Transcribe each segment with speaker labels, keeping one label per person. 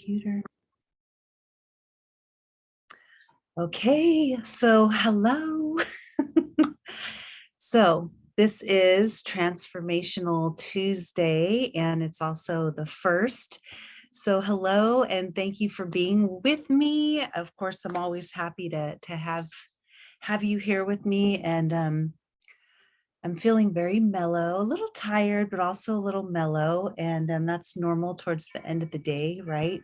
Speaker 1: computer. Okay, so hello. So this is Transformational Tuesday, and it's also the first. So hello, and thank you for being with me. Of course, I'm always happy to have you here with me, and I'm feeling very mellow, a little tired, but also a little mellow, and that's normal towards the end of the day, right?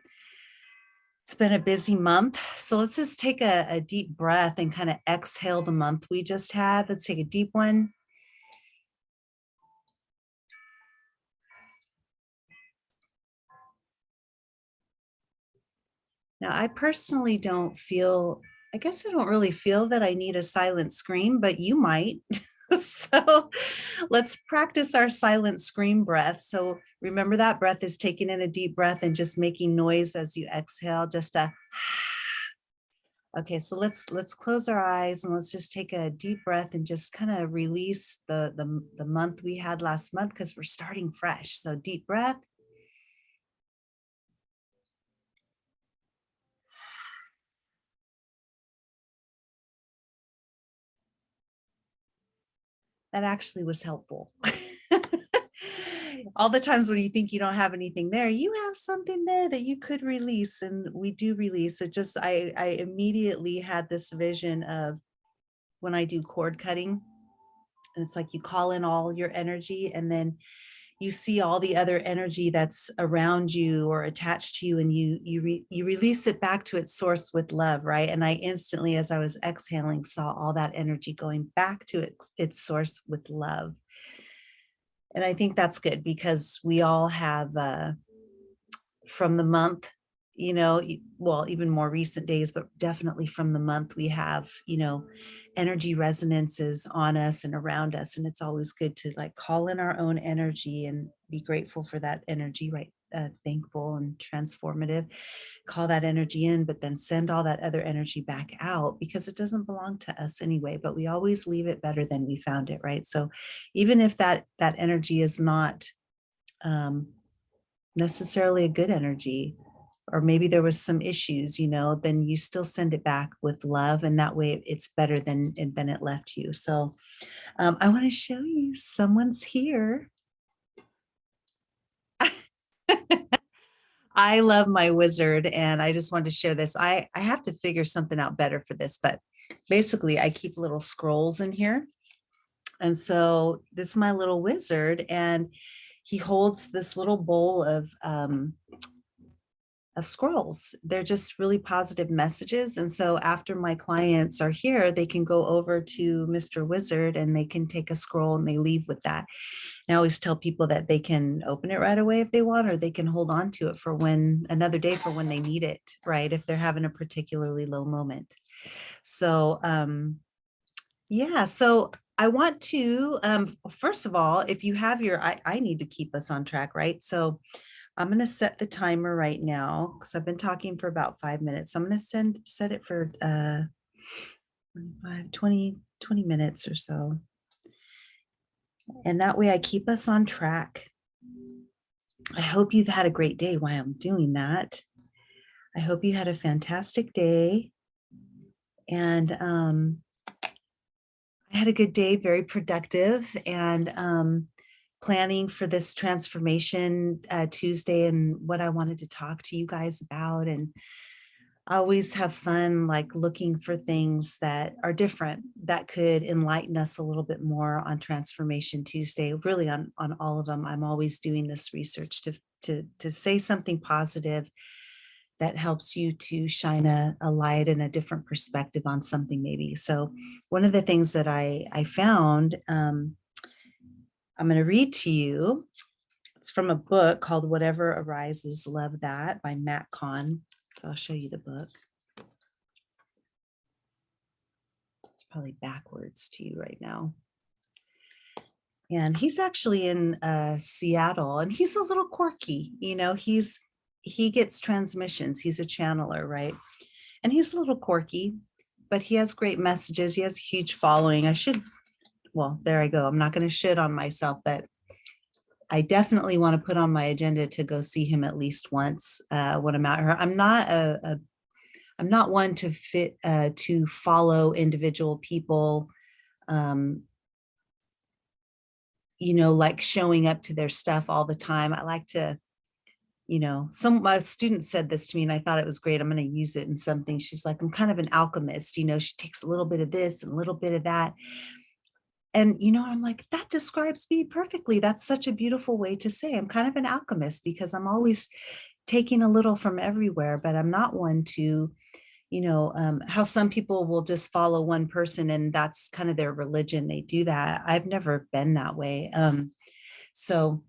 Speaker 1: It's been a busy month. So let's just take a deep breath and kind of exhale the month we just had. Let's take a deep one. Now, I personally don't feel, I guess I don't really feel that I need a silent scream, but you might. So let's practice our silent scream breath. So remember that breath is taking in a deep breath and just making noise as you exhale, just a okay, so let's close our eyes and let's just take a deep breath and just kind of release the month we had last month, because we're starting fresh. So deep breath. That actually was helpful. All the times when you think you don't have anything there, you have something there that you could release, and we do release. It just, I immediately had this vision of when I do cord cutting, and it's like you call in all your energy, and then you see all the other energy that's around you or attached to you, and you release it back to its source with love, right? And I instantly, as I was exhaling, saw all that energy going back to its source with love. And I think that's good, because we all have from the month, well, even more recent days, but definitely from the month, we have, energy resonances on us and around us. And it's always good to like call in our own energy and be grateful for that energy, right? Thankful and transformative, call that energy in, but then send all that other energy back out, because it doesn't belong to us anyway, but we always leave it better than we found it, right? So even if that energy is not necessarily a good energy, or maybe there was some issues, then you still send it back with love, and that way it's better than it left you. So I want to show you someone's here. I love my wizard, and I just wanted to share this. I have to figure something out better for this, but basically I keep little scrolls in here. And so this is my little wizard, and he holds this little bowl of scrolls. They're just really positive messages. And so after my clients are here, they can go over to Mr. Wizard and they can take a scroll and they leave with that. And I always tell people that they can open it right away if they want, or they can hold on to it for another day, for when they need it, right? If they're having a particularly low moment. So, yeah, so I want to, first of all, if you have I need to keep us on track, right? So I'm going to set the timer right now, because I've been talking for about 5 minutes. So I'm going to set it for 20 minutes or so. And that way I keep us on track. I hope you've had a great day while I'm doing that. I hope you had a fantastic day. And I had a good day, very productive, and planning for this transformation Tuesday and what I wanted to talk to you guys about. And I always have fun, like looking for things that are different, that could enlighten us a little bit more on Transformation Tuesday, really on all of them. I'm always doing this research to say something positive that helps you to shine a light and a different perspective on something maybe. So one of the things that I found, I'm going to read to you. It's from a book called Whatever Arises, Love That, by Kahn. So I'll show you the book. It's probably backwards to you right now. And he's actually in Seattle, and he's a little quirky. He gets transmissions. He's a channeler, right? And he's a little quirky, but he has great messages. He has a huge following. Well, there I go. I'm not going to shit on myself, but I definitely want to put on my agenda to go see him at least once when I'm out here. I'm not one to to follow individual people, um, like showing up to their stuff all the time. I like to, some my students said this to me and I thought it was great. I'm going to use it in something. She's like, I'm kind of an alchemist. She takes a little bit of this and a little bit of that. And, I'm like, that describes me perfectly. That's such a beautiful way to say I'm kind of an alchemist because I'm always taking a little from everywhere, but I'm not one to, how some people will just follow one person and that's kind of their religion. They do that. I've never been that way. So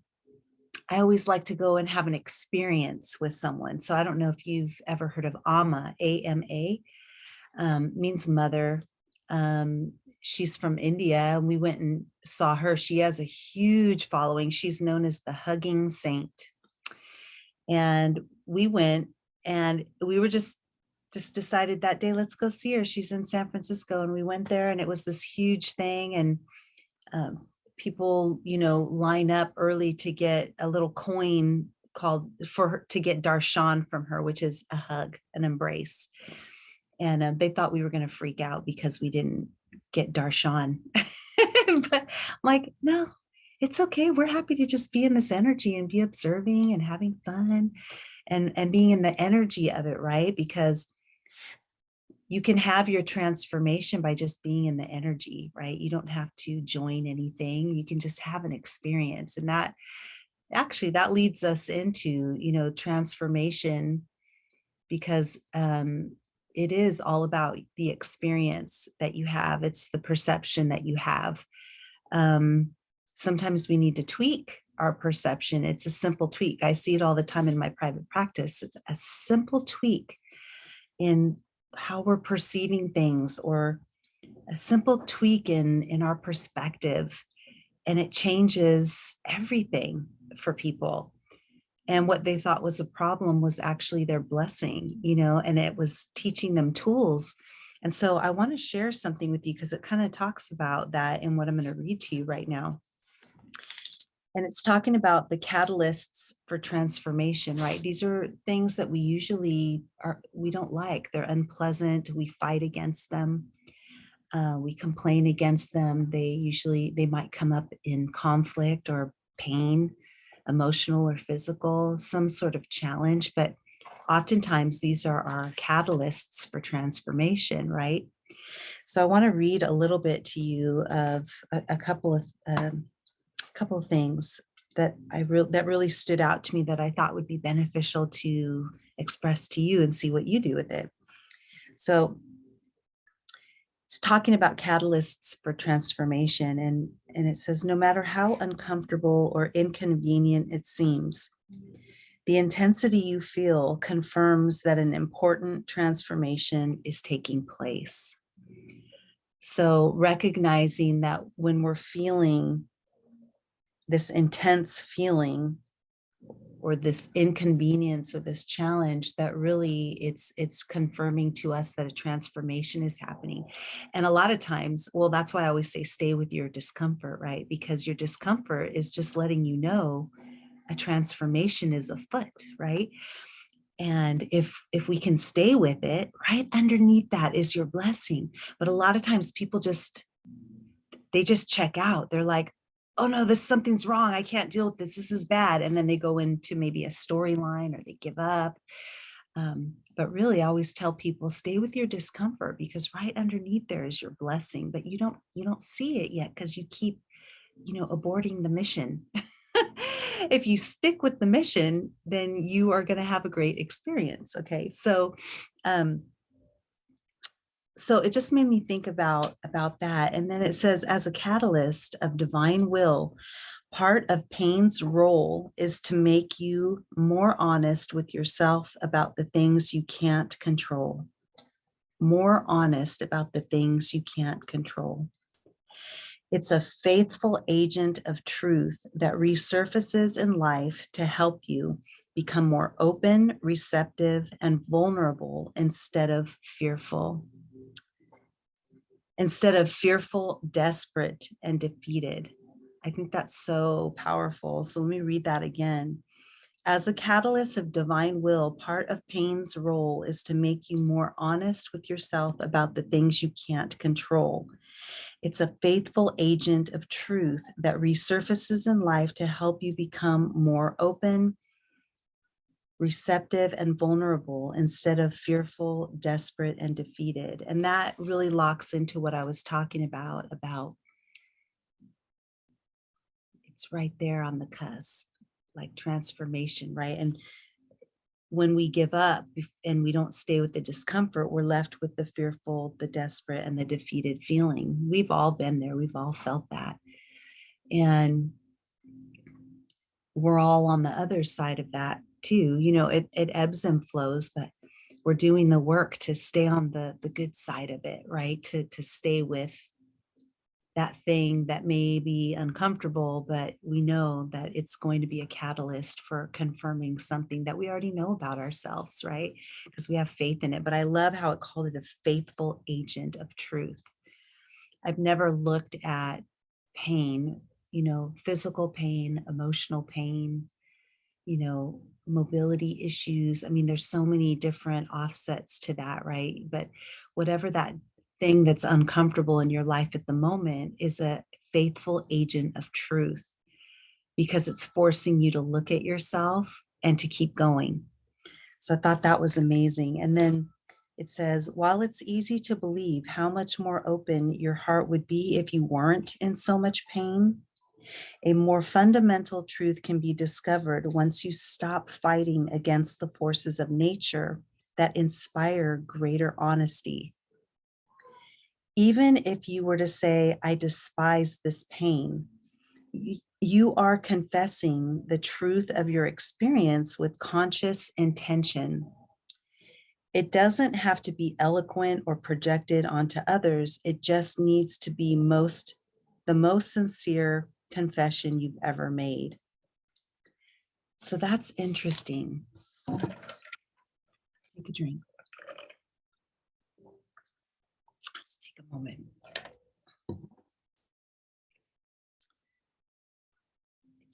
Speaker 1: I always like to go and have an experience with someone. So I don't know if you've ever heard of Amma, AMA, means mother. Um, she's from India and we went and saw her. She has a huge following. She's known as the hugging saint. And we went and we were just decided that day, let's go see her. She's in San Francisco. And we went there and it was this huge thing. And people, line up early to get a little coin called for her to get darshan from her, which is a hug, an embrace. And they thought we were going to freak out because we didn't get darshan. But I'm like, no, it's okay. We're happy to just be in this energy and be observing and having fun and being in the energy of it, right? Because you can have your transformation by just being in the energy, right? You don't have to join anything. You can just have an experience. And that leads us into, transformation because it is all about the experience that you have. It's the perception that you have. Sometimes we need to tweak our perception. It's a simple tweak. I see it all the time in my private practice. It's a simple tweak in how we're perceiving things or a simple tweak in our perspective. And it changes everything for people. And what they thought was a problem was actually their blessing, and it was teaching them tools. And so I want to share something with you because it kind of talks about that in what I'm going to read to you right now. And it's talking about the catalysts for transformation, right? These are things that we don't like. They're unpleasant. We fight against them. We complain against them. They might come up in conflict or pain, emotional or physical, some sort of challenge, but oftentimes these are our catalysts for transformation, right? So I want to read a little bit to you of a couple of things that that really stood out to me that I thought would be beneficial to express to you and see what you do with it. So it's talking about catalysts for transformation, and it says, no matter how uncomfortable or inconvenient it seems, the intensity you feel confirms that an important transformation is taking place. So recognizing that when we're feeling this intense feeling or this inconvenience or this challenge, that really it's confirming to us that a transformation is happening. And a lot of times, well, that's why I always say stay with your discomfort, right? Because your discomfort is just letting you know a transformation is afoot, right? And if we can stay with it, right underneath that is your blessing. But a lot of times people they just check out. They're like, oh no, something's wrong. I can't deal with this. This is bad. And then they go into maybe a storyline or they give up. But really, I always tell people, stay with your discomfort because right underneath there is your blessing. But you don't see it yet because you keep, aborting the mission. If you stick with the mission, then you are going to have a great experience. Okay, so it just made me think about that. And then it says, as a catalyst of divine will, part of pain's role is to make you more honest with yourself about the things you can't control. More honest about the things you can't control. It's a faithful agent of truth that resurfaces in life to help you become more open, receptive, and vulnerable instead of fearful. Instead of fearful, desperate, and defeated. I think that's so powerful. So let me read that again. As a catalyst of divine will, part of pain's role is to make you more honest with yourself about the things you can't control. It's a faithful agent of truth that resurfaces in life to help you become more open, receptive, and vulnerable instead of fearful, desperate, and defeated. And that really locks into what I was talking about it's right there on the cusp, like transformation, right? And when we give up and we don't stay with the discomfort, we're left with the fearful, the desperate, and the defeated feeling. We've all been there. We've all felt that. And we're all on the other side of that too. You know, it ebbs and flows, but we're doing the work to stay on the good side of it, right? To stay with that thing that may be uncomfortable, but we know that it's going to be a catalyst for confirming something that we already know about ourselves, right? Because we have faith in it. But I love how it called it a faithful agent of truth. I've never looked at pain, you know, physical pain, emotional pain, you know, mobility issues. I mean, there's so many different offsets to that, right? But whatever that thing that's uncomfortable in your life at the moment is a faithful agent of truth because it's forcing you to look at yourself and to keep going. So I thought that was amazing. And then it says, while it's easy to believe how much more open your heart would be if you weren't in so much pain, a more fundamental truth can be discovered once you stop fighting against the forces of nature that inspire greater honesty. Even if you were to say, I despise this pain, you are confessing the truth of your experience with conscious intention. It doesn't have to be eloquent or projected onto others. It just needs to be the most sincere confession you've ever made. So that's interesting. Take a drink. Let's take a moment.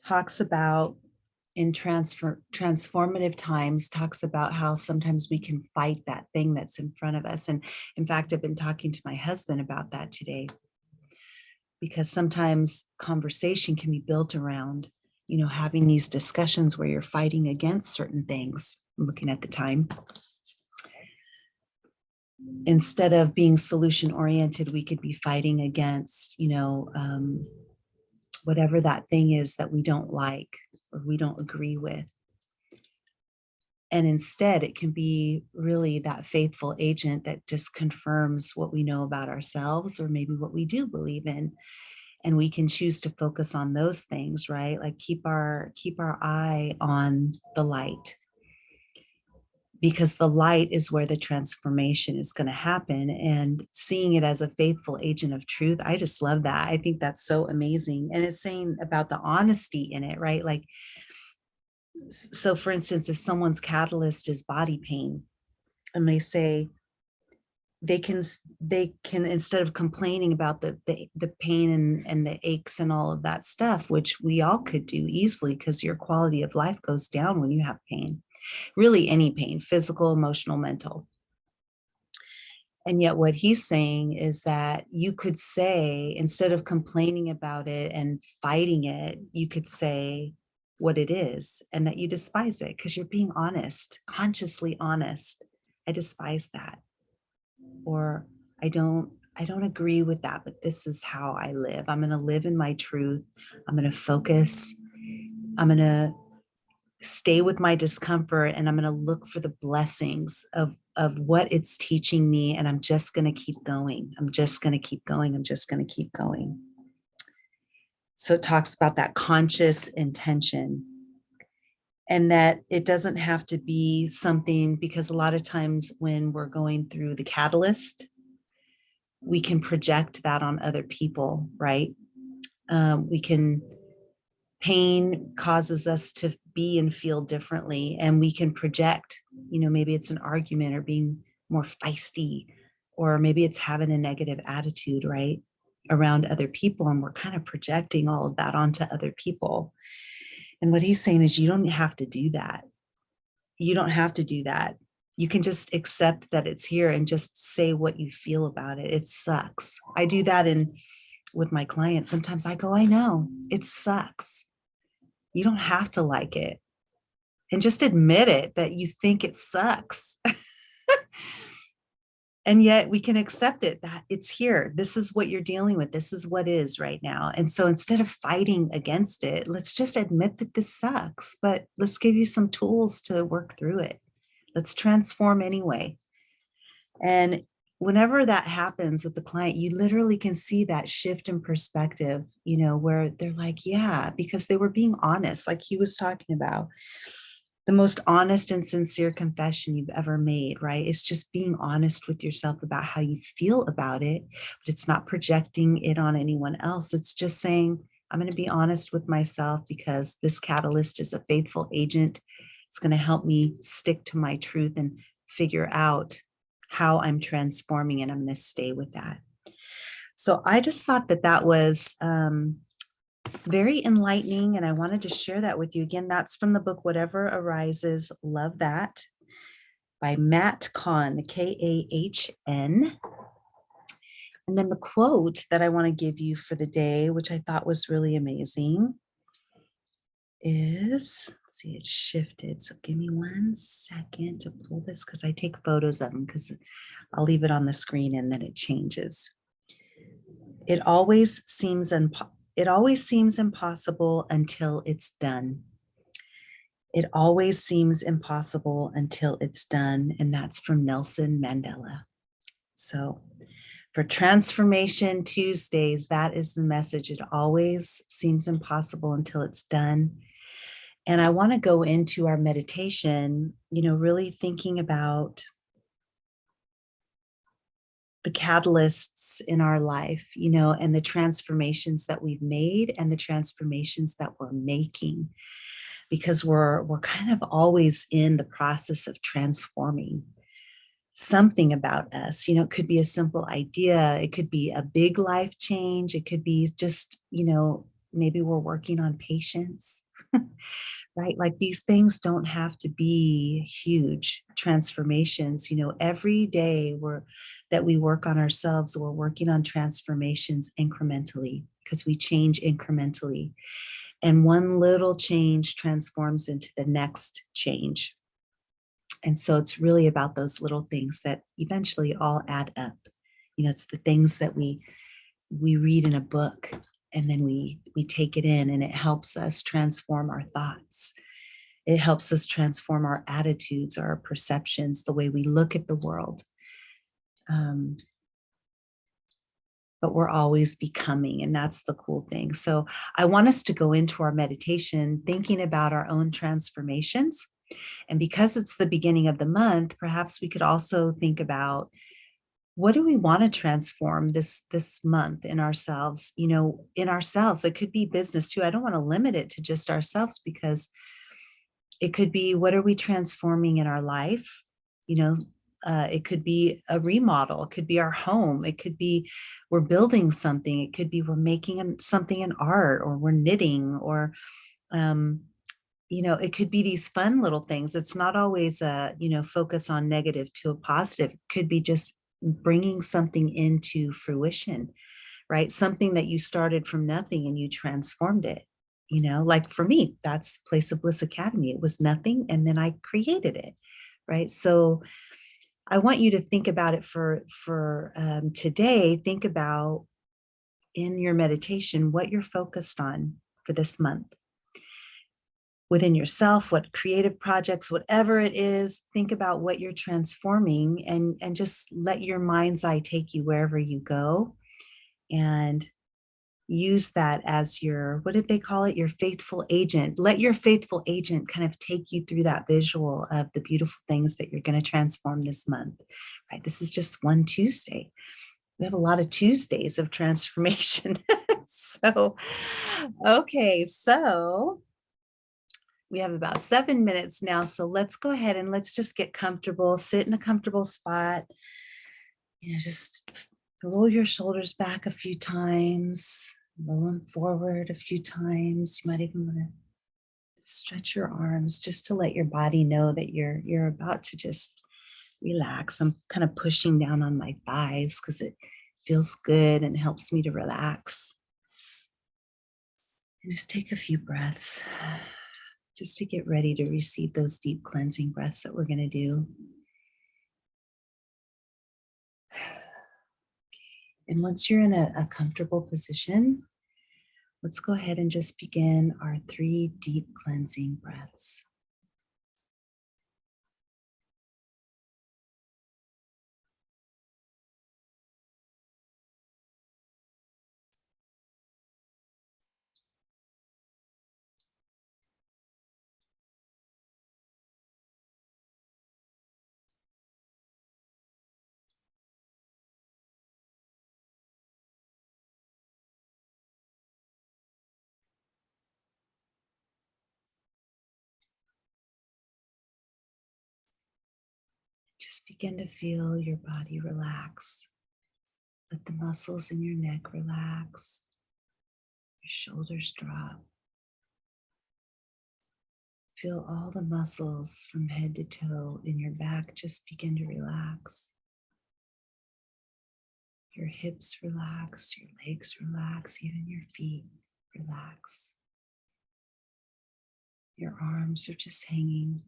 Speaker 1: Talks about in transformative times, talks about how sometimes we can fight that thing that's in front of us. And in fact, I've been talking to my husband about that today, because sometimes conversation can be built around, you know, having these discussions where you're fighting against certain things. I'm looking at the time. Instead of being solution oriented, we could be fighting against, you know, whatever that thing is that we don't like or we don't agree with. And instead, it can be really that faithful agent that just confirms what we know about ourselves or maybe what we do believe in. And we can choose to focus on those things, right? Like keep our eye on the light, because the light is where the transformation is going to happen. And seeing it as a faithful agent of truth, I just love that. I think that's so amazing. And it's saying about the honesty in it, right? Like, so for instance, if someone's catalyst is body pain and they say they can instead of complaining about the pain and the aches and all of that stuff, which we all could do easily because your quality of life goes down when you have pain, really any pain, physical, emotional, mental. And yet what he's saying is that you could say, instead of complaining about it and fighting it, you could say what it is and that you despise it because you're being honest, consciously honest. I despise that. Or I don't agree with that, but this is how I live. I'm going to live in my truth. I'm going to focus. I'm going to stay with my discomfort and I'm going to look for the blessings of what it's teaching me. And I'm just going to keep going. I'm just going to keep going. I'm just going to keep going. So it talks about that conscious intention and that it doesn't have to be something, because a lot of times when we're going through the catalyst, we can project that on other people, right? Pain causes us to be and feel differently, and we can project, you know, maybe it's an argument or being more feisty, or maybe it's having a negative attitude, right? around other people, and we're kind of projecting all of that onto other people. And what he's saying is, you don't have to do that. You don't have to do that. You can just accept that it's here and just say what you feel about it. It sucks. I do that with my clients. Sometimes I go, I know it sucks. You don't have to like it. And just admit it, that you think it sucks. And yet we can accept it, that it's here. This is what you're dealing with. This is what is right now. And so instead of fighting against it, let's just admit that this sucks, but let's give you some tools to work through it. Let's transform anyway. And whenever that happens with the client, you literally can see that shift in perspective, where they're like, yeah, because they were being honest, like he was talking about. The most honest and sincere confession you've ever made, right? It's just being honest with yourself about how you feel about it, but it's not projecting it on anyone else. It's just saying, I'm going to be honest with myself because this catalyst is a faithful agent. It's going to help me stick to my truth and figure out how I'm transforming, and I'm going to stay with that. So I just thought that was very enlightening, and I wanted to share that with you. Again, that's from the book Whatever Arises, Love That, by Matt Kahn, Kahn. And then the quote that I want to give you for the day, which I thought was really amazing, is, let's see, it shifted. So give me 1 second to pull this, because I take photos of them, because I'll leave it on the screen and then it changes. It always seems impossible until it's done. It always seems impossible until it's done. And that's from Nelson Mandela. So for Transformation Tuesdays, that is the message. It always seems impossible until it's done. And I want to go into our meditation, really thinking about the catalysts in our life, and the transformations that we've made and the transformations that we're making, because we're kind of always in the process of transforming something about us. It could be a simple idea. It could be a big life change. It could be just, maybe we're working on patience, right? Like, these things don't have to be huge transformations. Every day that we work on ourselves, we're working on transformations incrementally, because we change incrementally. And one little change transforms into the next change. And so it's really about those little things that eventually all add up. It's the things that we read in a book, and then we take it in, and it helps us transform our thoughts. It helps us transform our attitudes, our perceptions, the way we look at the world. But we're always becoming, and that's the cool thing. So I want us to go into our meditation thinking about our own transformations. And because it's the beginning of the month, perhaps we could also think about, what do we want to transform this month in ourselves? In ourselves, it could be business too. I don't want to limit it to just ourselves, because it could be, what are we transforming in our life? It could be a remodel. It could be our home. It could be we're building something. It could be we're making something in art, or we're knitting, or it could be these fun little things. It's not always focus on negative to a positive. It could be just bringing something into fruition, right? Something that you started from nothing and you transformed it. Like for me, that's Place of Bliss Academy. It was nothing, and then I created it, right? So I want you to think about it for today. Think about, in your meditation, what you're focused on for this month. Within yourself, what creative projects, whatever it is, think about what you're transforming, and just let your mind's eye take you wherever you go, and use that as your, what did they call it? Your faithful agent. Let your faithful agent kind of take you through that visual of the beautiful things that you're going to transform this month, right? This is just one Tuesday. We have a lot of Tuesdays of transformation. Okay, so we have about 7 minutes now. So let's go ahead and let's just get comfortable, sit in a comfortable spot, just Roll your shoulders back a few times, roll them forward a few times. You might even want to stretch your arms just to let your body know that you're about to just relax. I'm kind of pushing down on my thighs because it feels good and helps me to relax. And just take a few breaths just to get ready to receive those deep cleansing breaths that we're going to do. And once you're in a comfortable position, let's go ahead and just begin our 3 deep cleansing breaths. Just begin to feel your body relax. Let the muscles in your neck relax. Your shoulders drop. Feel all the muscles from head to toe in your back just begin to relax. Your hips relax, your legs relax, even your feet relax. Your arms are just hanging.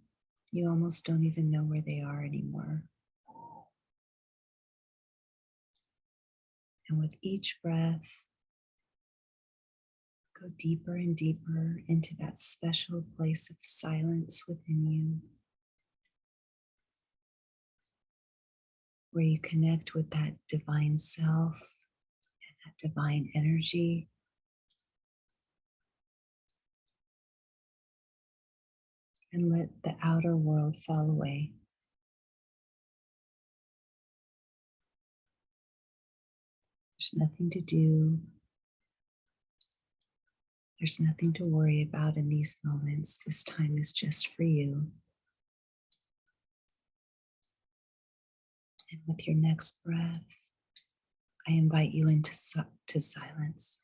Speaker 1: You almost don't even know where they are anymore. And with each breath, go deeper and deeper into that special place of silence within you, where you connect with that divine self and that divine energy. And let the outer world fall away. There's nothing to do. There's nothing to worry about in these moments. This time is just for you. And with your next breath, I invite you into silence.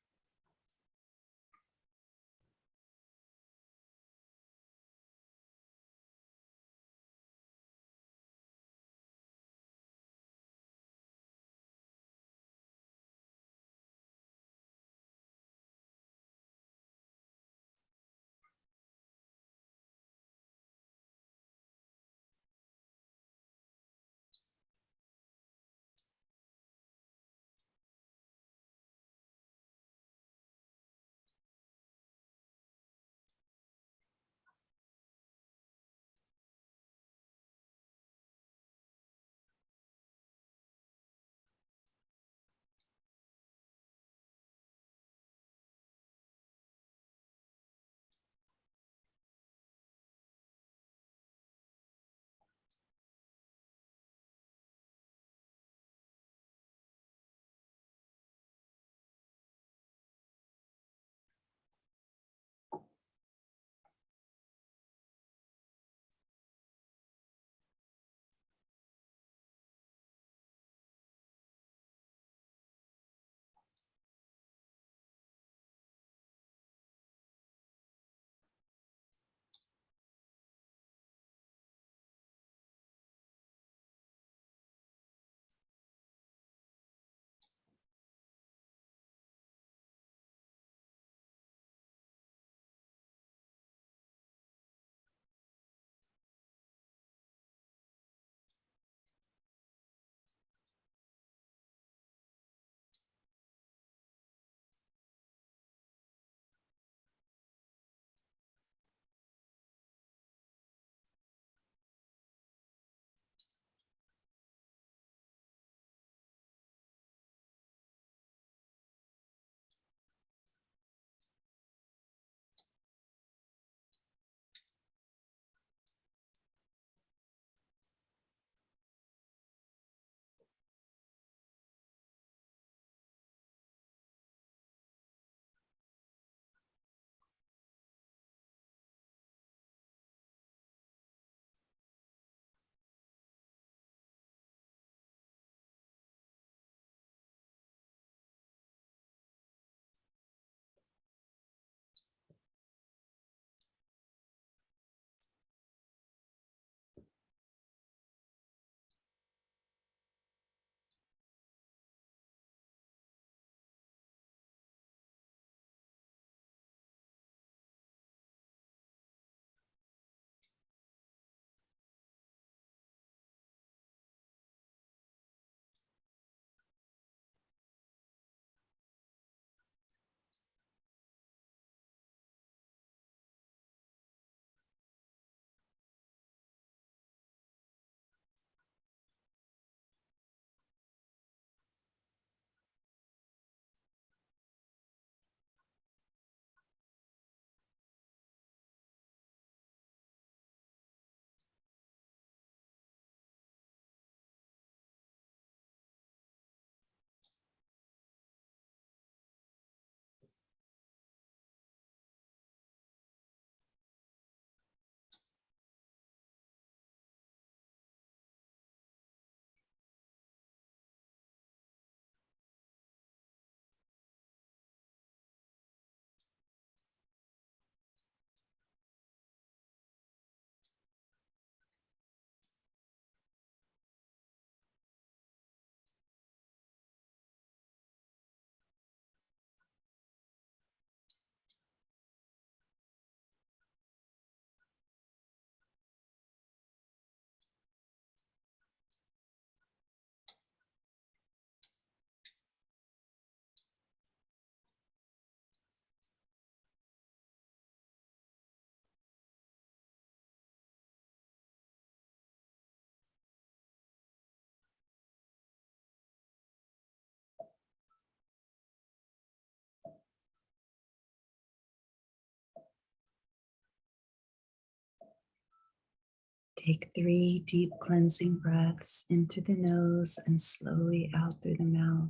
Speaker 1: Take 3 deep cleansing breaths in through the nose and slowly out through the mouth.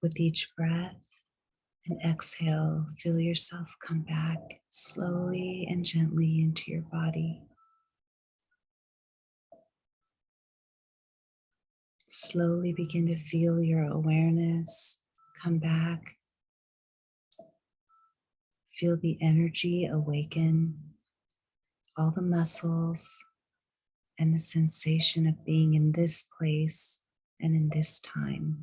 Speaker 1: With each breath and exhale, feel yourself come back slowly and gently into your body. Slowly begin to feel your awareness come back. Feel the energy awaken, all the muscles, and the sensation of being in this place and in this time.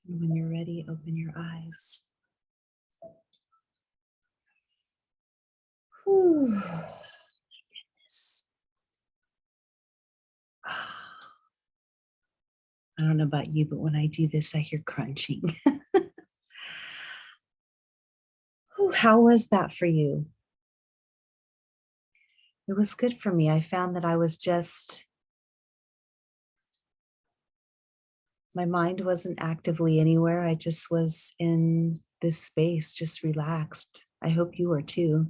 Speaker 1: And when you're ready, open your eyes. Whew. Goodness. I don't know about you, but when I do this, I hear crunching. Whew, how was that for you? It was good for me. I found that I was just, my mind wasn't actively anywhere. I just was in this space, just relaxed. I hope you were too.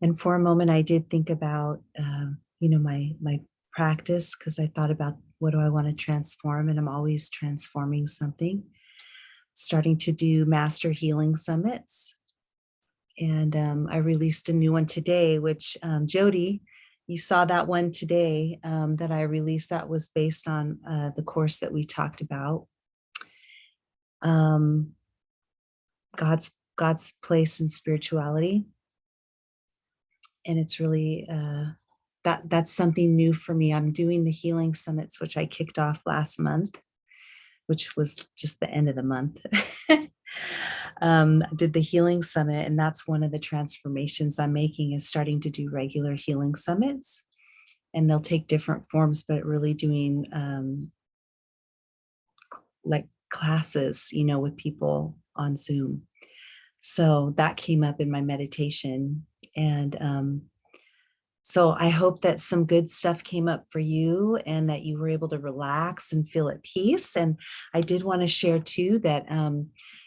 Speaker 1: And for a moment, I did think about, my practice, because I thought about what do I want to transform, and I'm always transforming something. Starting to do master healing summits, and I released a new one today, which Jody, you saw that one today that I released. That was based on the course that we talked about, God's place in spirituality. And it's really that's something new for me. I'm doing the healing summits, which I kicked off last month, which was just the end of the month. Did the healing summit, and that's one of the transformations I'm making, is starting to do regular healing summits. And they'll take different forms, but really doing like classes, with people on Zoom. So that came up in my meditation. And so I hope that some good stuff came up for you and that you were able to relax and feel at peace. And I did want to share too that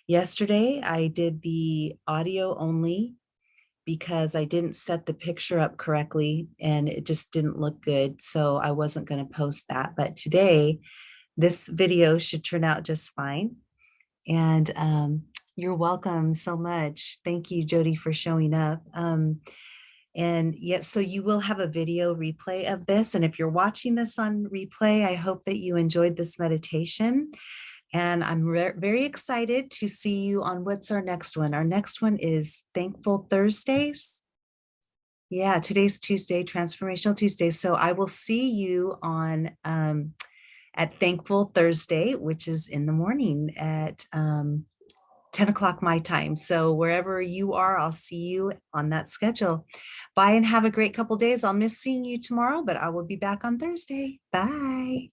Speaker 1: yesterday I did the audio only because I didn't set the picture up correctly and it just didn't look good. So I wasn't going to post that. But today, this video should turn out just fine. And you're welcome so much. Thank you, Jody, for showing up. And yes, so you will have a video replay of this. And if you're watching this on replay, I hope that you enjoyed this meditation. And I'm very excited to see you on what's our next one. Our next one is Thankful Thursdays. Yeah, today's Tuesday, Transformational Tuesday. So I will see you on at Thankful Thursday, which is in the morning at 10 o'clock my time. So wherever you are, I'll see you on that schedule. Bye and have a great couple days. I'll miss seeing you tomorrow, but I will be back on Thursday. Bye.